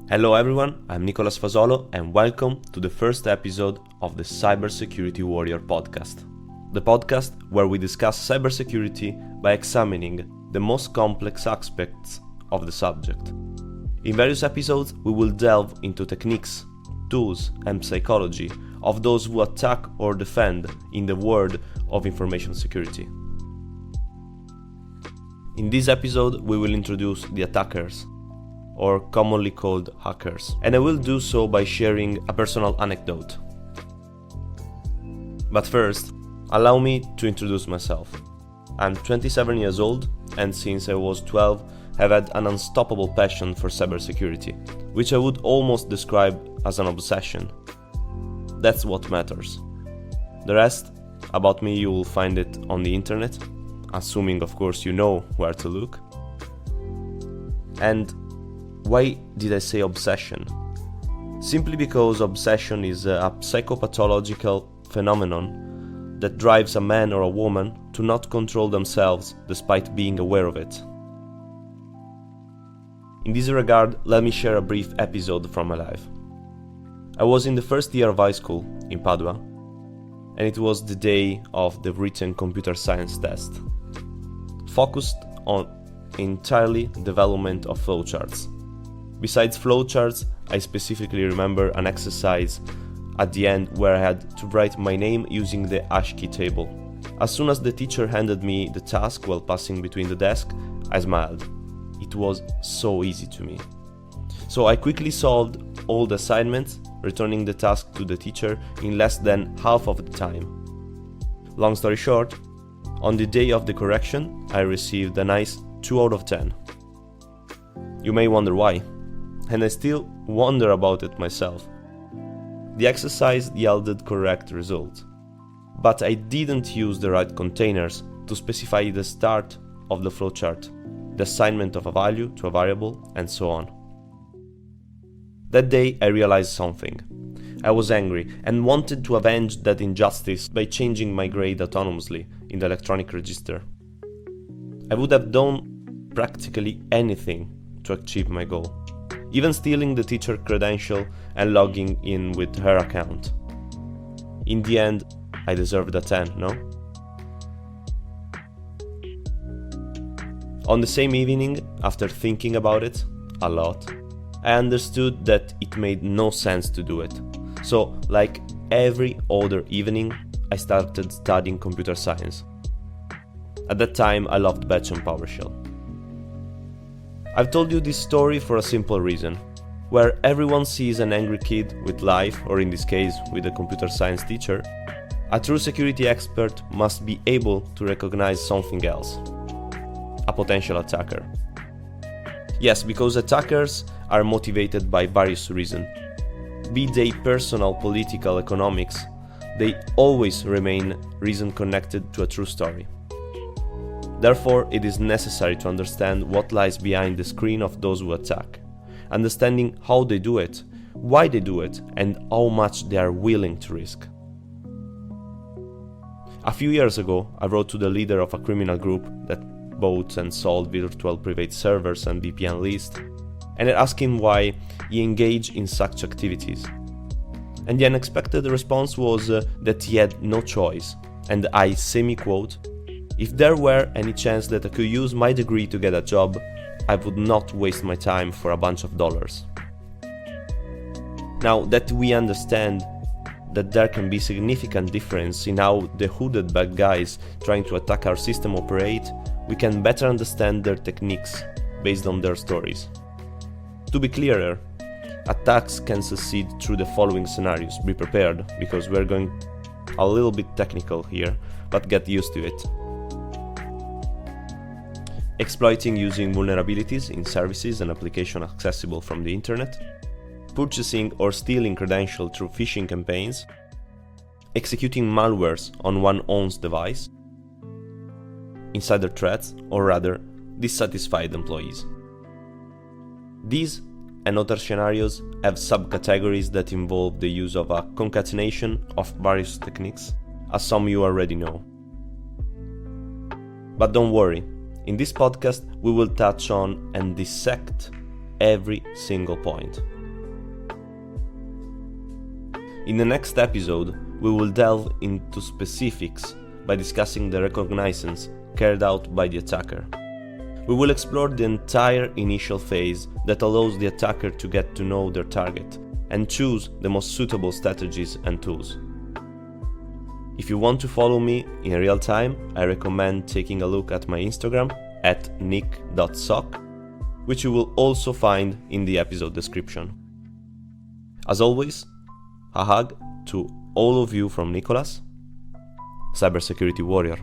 Hello everyone, I'm Nicolas Fasolo and welcome to the first episode of the Cybersecurity Warrior Podcast. The podcast where we discuss cybersecurity by examining the most complex aspects of the subject. In various episodes, we will delve into techniques, tools, and psychology of those who attack or defend in the world of information security. In this episode, we will introduce the attackers, or commonly called hackers, and I will do so by sharing a personal anecdote. But first, allow me to introduce myself. I'm 27 years old, and since I was 12, have had an unstoppable passion for cybersecurity, which I would almost describe as an obsession. That's what matters. The rest about me you will find it on the internet, assuming of course you know where to look. And why did I say obsession? Simply because obsession is a psychopathological phenomenon that drives a man or a woman to not control themselves despite being aware of it. In this regard, let me share a brief episode from my life. I was in the first year of high school in Padua, and it was the day of the written computer science test, focused on entirely development of flowcharts. Besides flowcharts, I specifically remember an exercise at the end where I had to write my name using the ASCII table. As soon as the teacher handed me the task while passing between the desks, I smiled. It was so easy to me. So I quickly solved all the assignments, returning the task to the teacher in less than half of the time. Long story short, on the day of the correction, I received a nice 2 out of 10. You may wonder why, and I still wonder about it myself. The exercise yielded correct result, but I didn't use the right containers to specify the start of the flowchart, the assignment of a value to a variable, and so on. That day I realized something. I was angry and wanted to avenge that injustice by changing my grade autonomously in the electronic register. I would have done practically anything to achieve my goal, even stealing the teacher credential and logging in with her account. In the end, I deserved a 10, no? On the same evening, after thinking about it a lot, I understood that it made no sense to do it. So, like every other evening, I started studying computer science. At that time, I loved Batch and PowerShell. I've told you this story for a simple reason, where everyone sees an angry kid with life, or in this case, with a computer science teacher. A true security expert must be able to recognize something else. A potential attacker. Yes, because attackers are motivated by various reasons. Be they personal, political, economics, they always remain reason connected to a true story. Therefore, it is necessary to understand what lies behind the screen of those who attack, understanding how they do it, why they do it, and how much they are willing to risk. A few years ago, I wrote to the leader of a criminal group that bought and sold virtual private servers and VPN lists, and I asked him why he engaged in such activities. And the unexpected response was that he had no choice, and I semi-quote, "If there were any chance that I could use my degree to get a job, I would not waste my time for a bunch of dollars." Now that we understand that there can be significant difference in how the hooded bad guys trying to attack our system operate, we can better understand their techniques based on their stories. To be clearer, attacks can succeed through the following scenarios. Be prepared, because we're going a little bit technical here, but get used to it. Exploiting using vulnerabilities in services and applications accessible from the internet, purchasing or stealing credentials through phishing campaigns, executing malwares on one's own device, insider threats, or rather, dissatisfied employees. These and other scenarios have subcategories that involve the use of a concatenation of various techniques, as some you already know. But don't worry, in this podcast we will touch on and dissect every single point. In the next episode, we will delve into specifics by discussing the reconnaissance carried out by the attacker. We will explore the entire initial phase that allows the attacker to get to know their target and choose the most suitable strategies and tools. If you want to follow me in real time, I recommend taking a look at my Instagram at nick.sock, which you will also find in the episode description. As always, a hug to all of you from Nicholas, Cybersecurity Warrior.